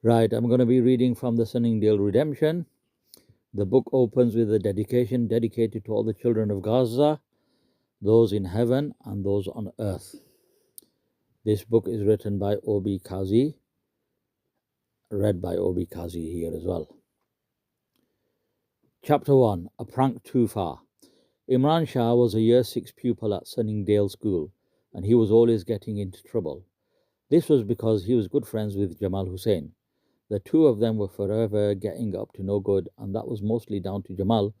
Right, I'm going to be reading from the Sunningdale Redemption. The book opens with a dedication dedicated to all the children of Gaza, those in heaven and those on earth. This book is written by Obi Kazi, read by Obi Kazi here as well. Chapter 1, A Prank Too Far. Imran Shah was a year 6 pupil at Sunningdale School, and he was always getting into trouble. This was because he was good friends with Jamal Hussain. The two of them were forever getting up to no good, and that was mostly down to Jamal,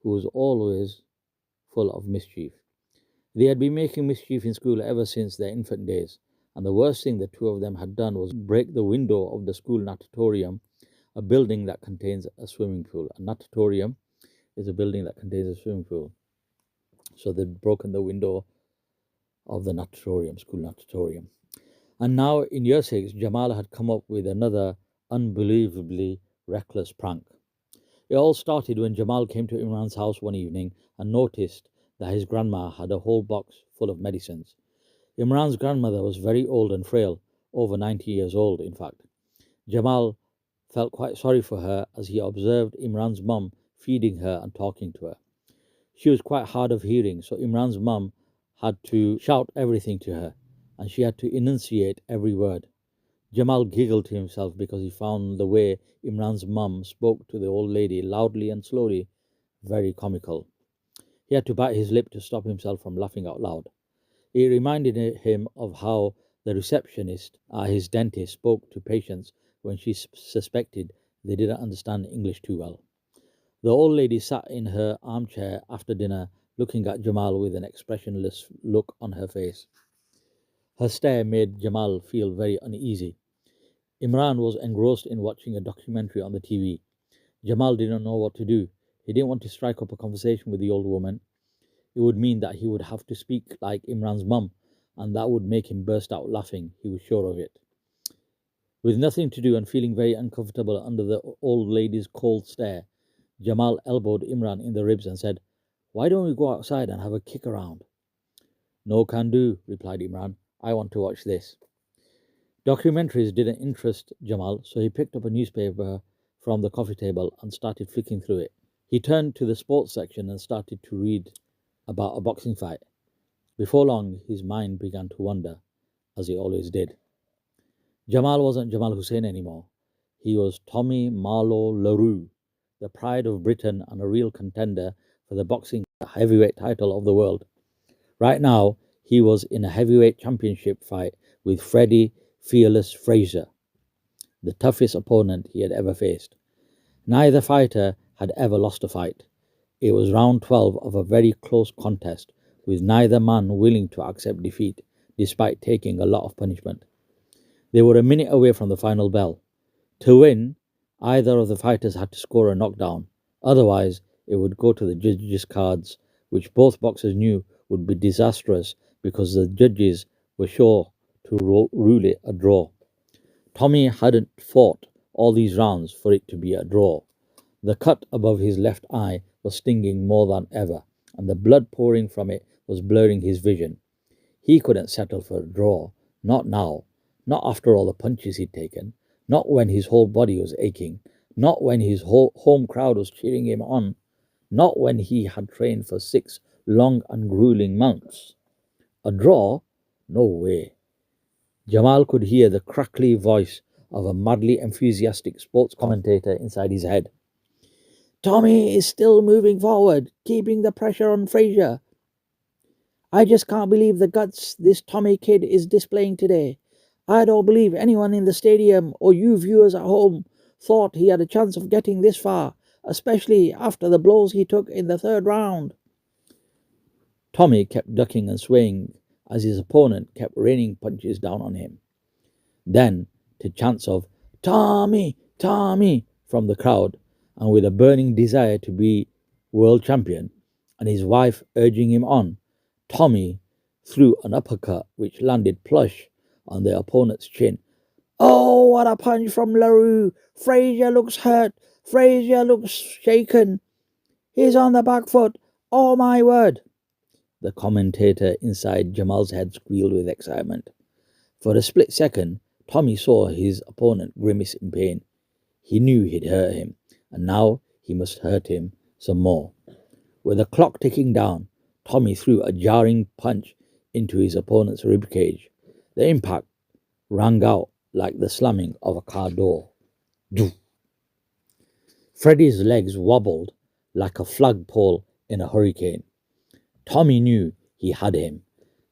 who was always full of mischief. They had been making mischief in school ever since their infant days, and the worst thing the two of them had done was break the window of the school natatorium, a building that contains a swimming pool. A natatorium is a building that contains a swimming pool. So they'd broken the window of the natatorium, school natatorium. And now in year 6, Jamal had come up with another unbelievably reckless prank. It all started when Jamal came to Imran's house one evening and noticed that his grandma had a whole box full of medicines. Imran's grandmother was very old and frail, over 90 years old, in fact. Jamal felt quite sorry for her as he observed Imran's mum feeding her and talking to her. She was quite hard of hearing, so Imran's mum had to shout everything to her, and she had to enunciate every word. Jamal giggled to himself because he found the way Imran's mum spoke to the old lady loudly and slowly very comical. He had to bite his lip to stop himself from laughing out loud. It reminded him of how the receptionist at his dentist spoke to patients when she suspected they didn't understand English too well. The old lady sat in her armchair after dinner, looking at Jamal with an expressionless look on her face. Her stare made Jamal feel very uneasy. Imran was engrossed in watching a documentary on the TV. Jamal didn't know what to do. He didn't want to strike up a conversation with the old woman. It would mean that he would have to speak like Imran's mum, and that would make him burst out laughing. He was sure of it. With nothing to do and feeling very uncomfortable under the old lady's cold stare, Jamal elbowed Imran in the ribs and said, "Why don't we go outside and have a kick around?" "No can do," replied Imran. "I want to watch this." Documentaries didn't interest Jamal, so he picked up a newspaper from the coffee table and started flicking through it. He turned to the sports section and started to read about a boxing fight. Before long, his mind began to wander, as it always did. Jamal wasn't Jamal Hussain anymore. He was Tommy Marlowe LaRue, the pride of Britain and a real contender for the boxing heavyweight title of the world. Right now, he was in a heavyweight championship fight with Freddie Fearless Frazier, the toughest opponent he had ever faced. Neither fighter had ever lost a fight. It was round 12 of a very close contest, with neither man willing to accept defeat, despite taking a lot of punishment. They were a minute away from the final bell. To win, either of the fighters had to score a knockdown. Otherwise, it would go to the judges' cards, which both boxers knew would be disastrous because the judges were sure to rule it a draw. Tommy hadn't fought all these rounds for it to be a draw. The cut above his left eye was stinging more than ever, and the blood pouring from it was blurring his vision. He couldn't settle for a draw, not now, not after all the punches he'd taken, not when his whole body was aching, not when his whole home crowd was cheering him on, not when he had trained for 6 long and grueling months. A draw? No way. Jamal could hear the crackly voice of a madly enthusiastic sports commentator inside his head. "Tommy is still moving forward, keeping the pressure on Frazier. I just can't believe the guts this Tommy kid is displaying today. I don't believe anyone in the stadium or you viewers at home thought he had a chance of getting this far, especially after the blows he took in the 3rd round." Tommy kept ducking and swaying as his opponent kept raining punches down on him. Then, to chants of "Tommy, Tommy" from the crowd, and with a burning desire to be world champion, and his wife urging him on, Tommy threw an uppercut which landed plush on the opponent's chin. "Oh, what a punch from LaRue! Frazier looks hurt. Frazier looks shaken. He's on the back foot. Oh my word!" The commentator inside Jamal's head squealed with excitement. For a split second, Tommy saw his opponent grimace in pain. He knew he'd hurt him, and now he must hurt him some more. With the clock ticking down, Tommy threw a jarring punch into his opponent's ribcage. The impact rang out like the slamming of a car door. Doof. Freddy's legs wobbled like a flagpole in a hurricane. Tommy knew he had him,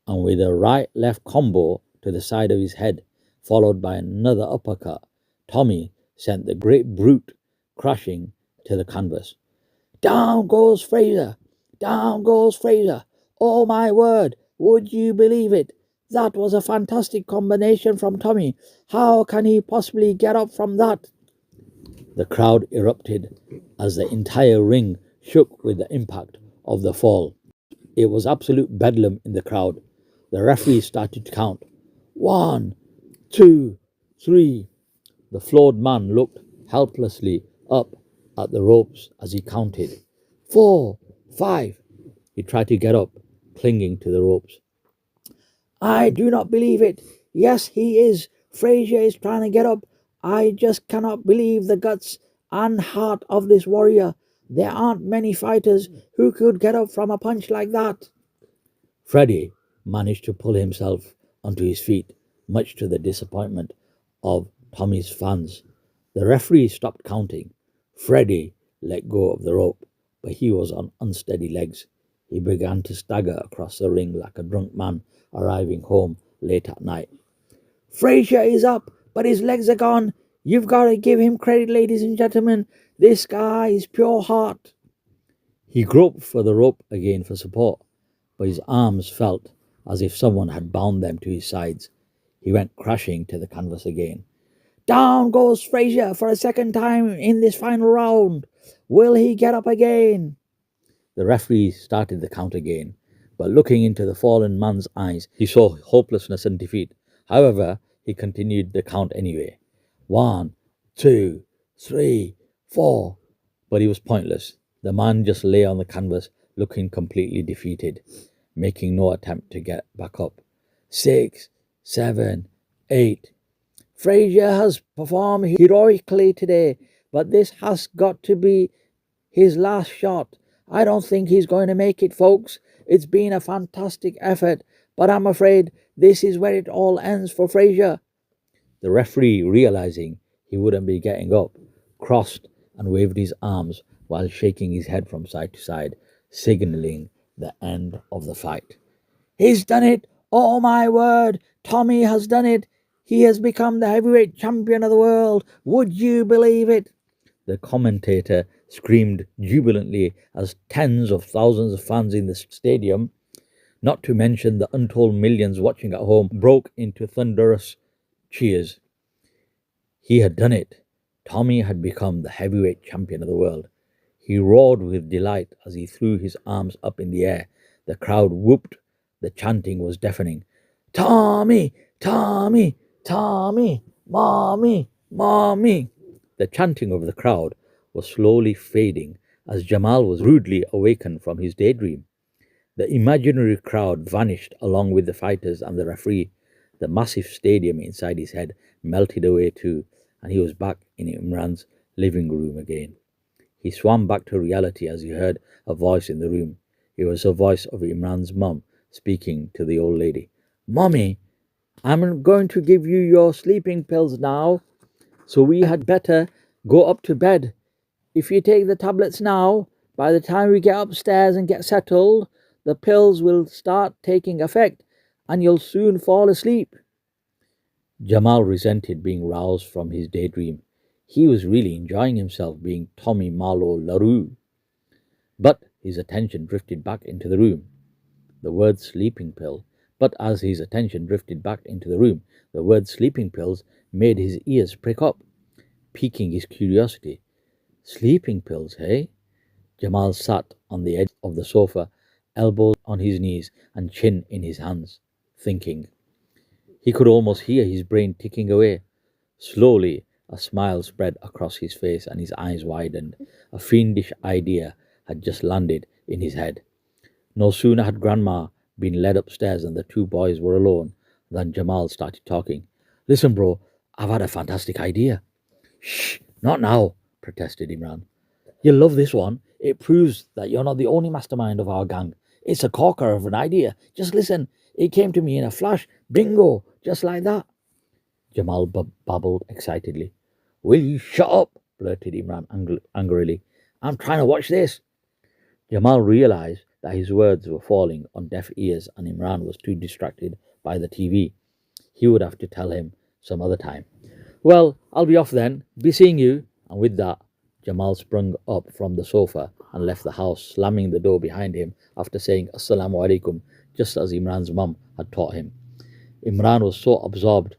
and with a right-left combo to the side of his head, followed by another uppercut, Tommy sent the great brute crashing to the canvas. Down goes Fraser! Down goes Fraser! Oh my word! Would you believe it? That was a fantastic combination from Tommy. How can he possibly get up from that? The crowd erupted as the entire ring shook with the impact of the fall. It was absolute bedlam in the crowd. The referee started to count. 1, 2, 3. The floored man looked helplessly up at the ropes as he counted. 4, 5. He tried to get up, clinging to the ropes. I do not believe it. Yes, he is. Fraser is trying to get up. I just cannot believe the guts and heart of this warrior. There aren't many fighters who could get up from a punch like that. Freddy managed to pull himself onto his feet, much to the disappointment of Tommy's fans. The referee stopped counting. Freddy let go of the rope, but he was on unsteady legs. He began to stagger across the ring like a drunk man arriving home late at night. Fraser is up, but his legs are gone. You've got to give him credit, ladies and gentlemen. This guy is pure heart. He groped for the rope again for support, but his arms felt as if someone had bound them to his sides. He went crashing to the canvas again. Down goes Fraser for a second time in this final round. Will he get up again? The referee started the count again, but looking into the fallen man's eyes, he saw hopelessness and defeat. However, he continued the count anyway. 1, 2, 3, 4. But he was pointless. The man just lay on the canvas, looking completely defeated, making no attempt to get back up. 6, 7, 8. Fraser has performed heroically today, but this has got to be his last shot. I don't think he's going to make it, folks. It's been a fantastic effort, but I'm afraid this is where it all ends for Fraser. The referee, realizing he wouldn't be getting up, crossed and waved his arms while shaking his head from side to side, signaling the end of the fight. He's done it! Oh my word! Tommy has done it! He has become the heavyweight champion of the world! Would you believe it? The commentator screamed jubilantly as tens of thousands of fans in the stadium, not to mention the untold millions watching at home, broke into thunderous cheers. He had done it. Tommy had become the heavyweight champion of the world. He roared with delight as he threw his arms up in the air. The crowd whooped. The chanting was deafening. Tommy! Tommy! Tommy! Mommy! Mommy! The chanting of the crowd was slowly fading as Jamal was rudely awakened from his daydream. The imaginary crowd vanished along with the fighters and the referee. The massive stadium inside his head melted away too, and he was back in Imran's living room again. He swam back to reality as he heard a voice in the room. It was the voice of Imran's mum speaking to the old lady. Mommy, I'm going to give you your sleeping pills now, so we had better go up to bed. If you take the tablets now, by the time we get upstairs and get settled, the pills will start taking effect and you'll soon fall asleep. Jamal resented being roused from his daydream. He was really enjoying himself being Tommy Marlowe LaRue. But his attention drifted back into the room. The word sleeping pill. But as his attention drifted back into the room, the word sleeping pills made his ears prick up, piquing his curiosity. Sleeping pills, hey? Jamal sat on the edge of the sofa, elbows on his knees and chin in his hands, thinking. He could almost hear his brain ticking away. Slowly, a smile spread across his face and his eyes widened. A fiendish idea had just landed in his head. No sooner had Grandma been led upstairs and the two boys were alone than Jamal started talking. Listen, bro, I've had a fantastic idea. Shh, not now, protested Imran. You'll love this one. It proves that you're not the only mastermind of our gang. It's a corker of an idea. Just listen. It came to me in a flash. Bingo, just like that. Jamal babbled excitedly. Will you shut up? Blurted Imran angrily. I'm trying to watch this. Jamal realized that his words were falling on deaf ears and Imran was too distracted by the TV. He would have to tell him some other time. Well, I'll be off then. Be seeing you. And with that, Jamal sprung up from the sofa and left the house, slamming the door behind him after saying Assalamu alaikum, just as Imran's mum had taught him. Imran was so absorbed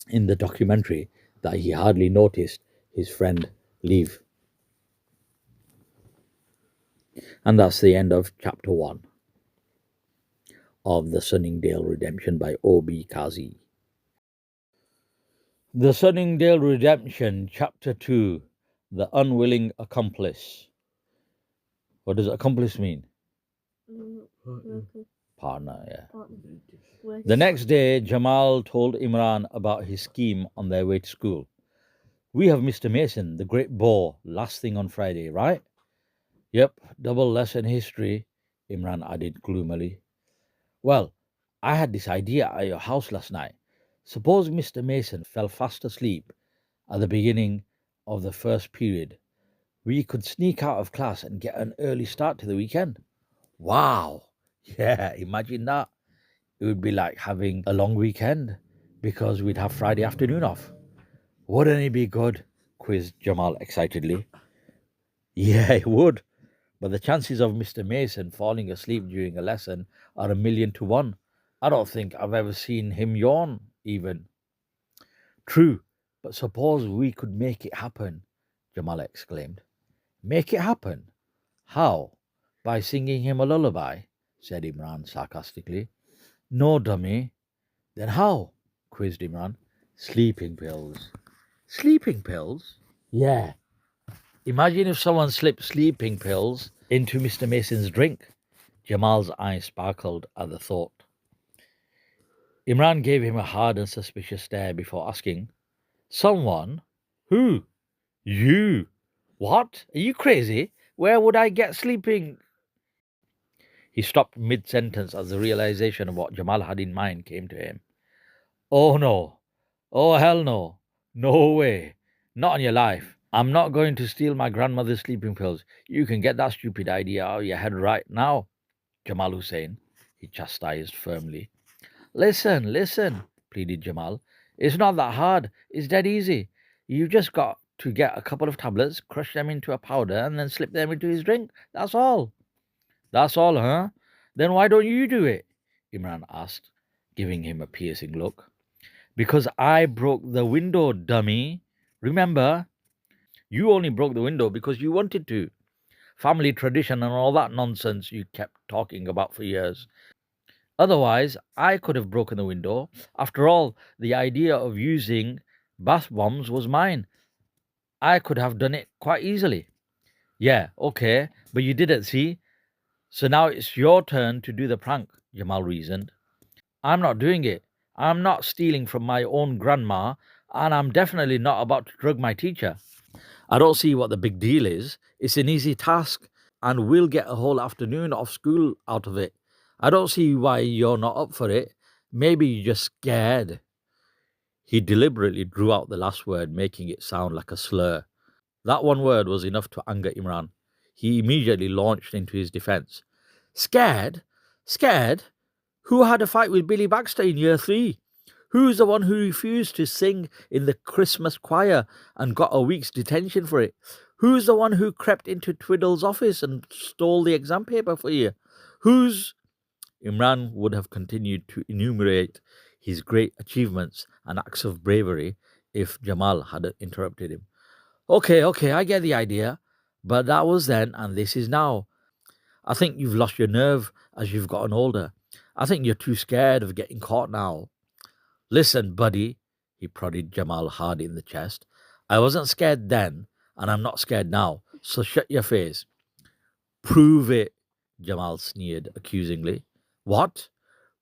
in the documentary that he hardly noticed his friend leave. And that's the end of chapter 1 of the Sunningdale Redemption by O.B. Kazi. The Sunningdale Redemption, Chapter 2, The Unwilling Accomplice. What does accomplice mean? Partner, yeah. The next day, Jamal told Imran about his scheme on their way to school. We have Mr. Mason, the great bore, last thing on Friday, right? Yep, double lesson history, Imran added gloomily. Well, I had this idea at your house last night. Suppose Mr. Mason fell fast asleep at the beginning of the first period. We could sneak out of class and get an early start to the weekend. Wow! Yeah, imagine that. It would be like having a long weekend because we'd have Friday afternoon off. Wouldn't it be good? Quizzed Jamal excitedly. Yeah, it would. But the chances of Mr. Mason falling asleep during a lesson are 1,000,000 to 1. I don't think I've ever seen him yawn, even. True, but suppose we could make it happen, Jamal exclaimed. Make it happen? How? By singing him a lullaby, said Imran sarcastically. No, dummy. Then how? Quizzed Imran. Sleeping pills. Sleeping pills? Yeah. Imagine if someone slipped sleeping pills into Mr. Mason's drink. Jamal's eyes sparkled at the thought. Imran gave him a hard and suspicious stare before asking, Someone? Who? You. What? Are you crazy? Where would I get sleeping? He stopped mid-sentence as the realization of what Jamal had in mind came to him. Oh no. Oh hell no. No way. Not on your life. I'm not going to steal my grandmother's sleeping pills. You can get that stupid idea out of your head right now, Jamal Hussain, he chastised firmly. Listen, pleaded Jamal. It's not that hard. It's dead easy. You've just got to get a couple of tablets, crush them into a powder, and then slip them into his drink. That's all. That's all, huh? Then why don't you do it? Imran asked, giving him a piercing look. Because I broke the window, dummy. Remember? You only broke the window because you wanted to. Family tradition and all that nonsense you kept talking about for years. Otherwise, I could have broken the window. After all, the idea of using bath bombs was mine. I could have done it quite easily. Yeah, okay, but you didn't, see? So now it's your turn to do the prank, Jamal reasoned. I'm not doing it. I'm not stealing from my own grandma, and I'm definitely not about to drug my teacher. I don't see what the big deal is. It's an easy task, and we'll get a whole afternoon of school out of it. I don't see why you're not up for it. Maybe you're just scared. He deliberately drew out the last word, making it sound like a slur. That one word was enough to anger Imran. He immediately launched into his defense. Scared? Scared? Who had a fight with Billy Baxter in year 3? Who's the one who refused to sing in the Christmas choir and got a week's detention for it? Who's the one who crept into Twiddle's office and stole the exam paper for you? Who's... Imran would have continued to enumerate his great achievements and acts of bravery if Jamal had interrupted him. Okay, I get the idea, but that was then and this is now. I think you've lost your nerve as you've gotten older. I think you're too scared of getting caught now. Listen, buddy, he prodded Jamal hard in the chest. I wasn't scared then, and I'm not scared now, so shut your face. Prove it, Jamal sneered accusingly. What?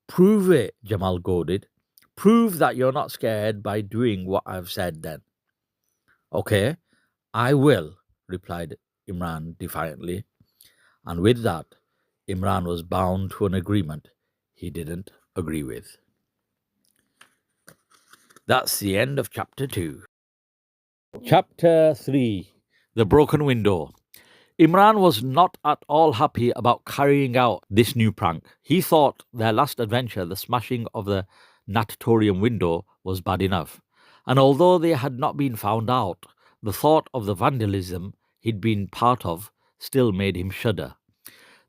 Prove it, Jamal goaded. Prove that you're not scared by doing what I've said then. Okay, I will, replied Imran defiantly. And with that, Imran was bound to an agreement he didn't agree with. That's the end of chapter 2. Chapter 3. The Broken Window. Imran was not at all happy about carrying out this new prank. He thought their last adventure, the smashing of the natatorium window, was bad enough. And although they had not been found out, the thought of the vandalism he'd been part of still made him shudder.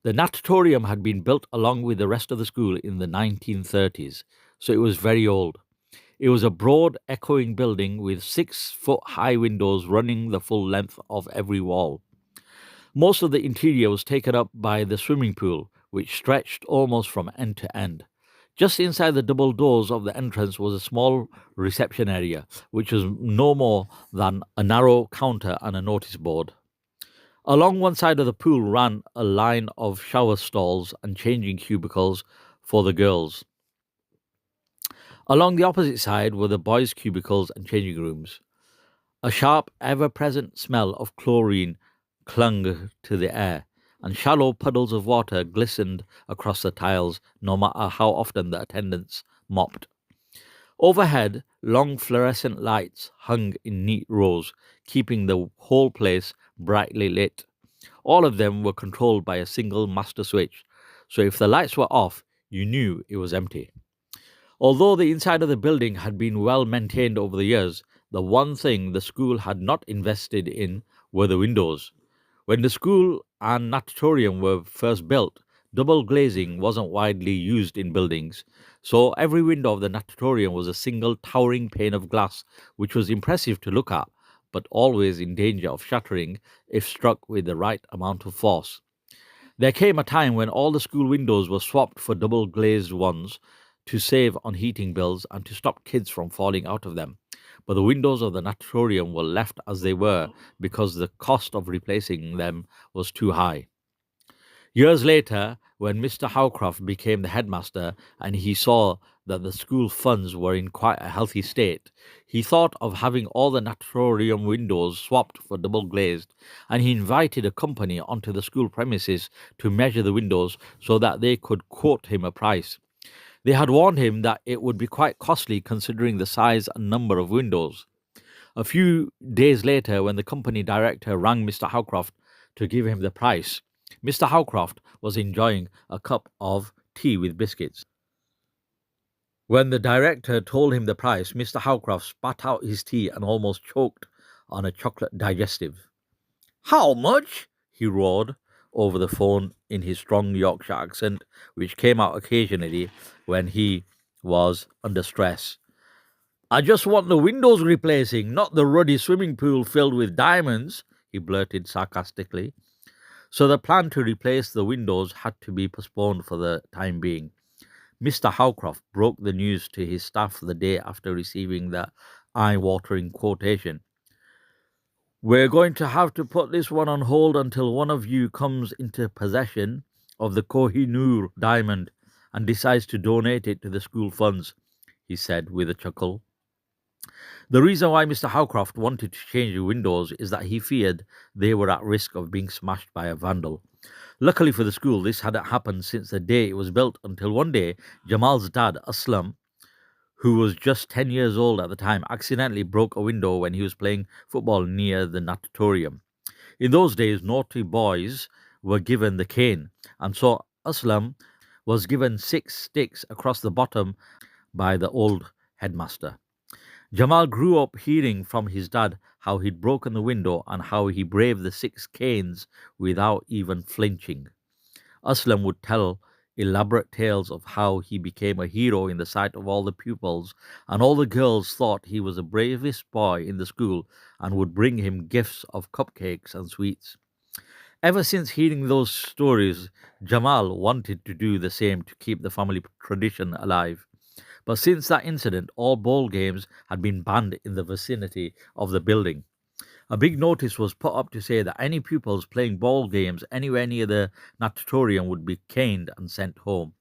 The natatorium had been built along with the rest of the school in the 1930s, so it was very old. It was a broad, echoing building with 6-foot-high windows running the full length of every wall. Most of the interior was taken up by the swimming pool, which stretched almost from end to end. Just inside the double doors of the entrance was a small reception area, which was no more than a narrow counter and a notice board. Along one side of the pool ran a line of shower stalls and changing cubicles for the girls. Along the opposite side were the boys' cubicles and changing rooms. A sharp, ever-present smell of chlorine clung to the air, and shallow puddles of water glistened across the tiles, no matter how often the attendants mopped. Overhead, long fluorescent lights hung in neat rows, keeping the whole place brightly lit. All of them were controlled by a single master switch, so if the lights were off, you knew it was empty. Although the inside of the building had been well maintained over the years, the one thing the school had not invested in were the windows. When the school and natatorium were first built, double glazing wasn't widely used in buildings, so every window of the natatorium was a single towering pane of glass, which was impressive to look at, but always in danger of shattering if struck with the right amount of force. There came a time when all the school windows were swapped for double glazed ones to save on heating bills and to stop kids from falling out of them. But the windows of the natatorium were left as they were because the cost of replacing them was too high. Years later, when Mr. Howcroft became the headmaster and he saw that the school funds were in quite a healthy state, he thought of having all the natatorium windows swapped for double glazed, and he invited a company onto the school premises to measure the windows so that they could quote him a price. They had warned him that it would be quite costly considering the size and number of windows. A few days later, when the company director rang Mr. Howcroft to give him the price, Mr. Howcroft was enjoying a cup of tea with biscuits. When the director told him the price, Mr. Howcroft spat out his tea and almost choked on a chocolate digestive. "How much?" he roared over the phone in his strong Yorkshire accent, which came out occasionally when he was under stress. "I just want the windows replacing, not the ruddy swimming pool filled with diamonds," he blurted sarcastically. So the plan to replace the windows had to be postponed for the time being. Mr. Howcroft broke the news to his staff the day after receiving the eye-watering quotation. "We're going to have to put this one on hold until one of you comes into possession of the Kohinoor diamond and decides to donate it to the school funds," he said with a chuckle. The reason why Mr. Howcroft wanted to change the windows is that he feared they were at risk of being smashed by a vandal. Luckily for the school, this hadn't happened since the day it was built, until one day Jamal's dad, Aslam, who was just 10 years old at the time, accidentally broke a window when he was playing football near the natatorium. In those days, naughty boys were given the cane, and so Aslam was given 6 sticks across the bottom by the old headmaster. Jamal grew up hearing from his dad how he'd broken the window and how he braved the 6 canes without even flinching. Aslam would tell elaborate tales of how he became a hero in the sight of all the pupils, and all the girls thought he was the bravest boy in the school and would bring him gifts of cupcakes and sweets. Ever since hearing those stories, Jamal wanted to do the same to keep the family tradition alive. But since that incident, all ball games had been banned in the vicinity of the building. A big notice was put up to say that any pupils playing ball games anywhere near the natatorium would be caned and sent home.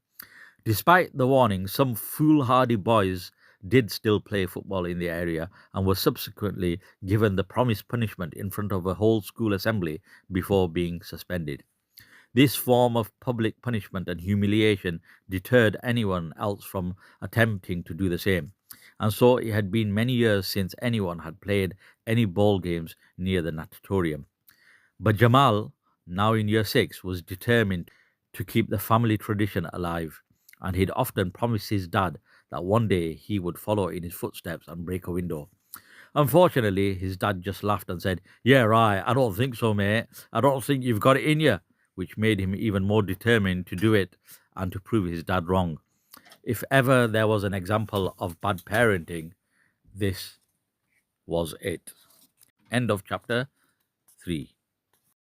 Despite the warning, some foolhardy boys did still play football in the area and was subsequently given the promised punishment in front of a whole school assembly before being suspended. This form of public punishment and humiliation deterred anyone else from attempting to do the same, and so it had been many years since anyone had played any ball games near the natatorium. But Jamal, now in year 6, was determined to keep the family tradition alive, and he'd often promised his dad that one day he would follow in his footsteps and break a window. Unfortunately, his dad just laughed and said, "Yeah, right, I don't think so, mate. I don't think you've got it in you," which made him even more determined to do it and to prove his dad wrong. If ever there was an example of bad parenting, this was it. End of chapter 3.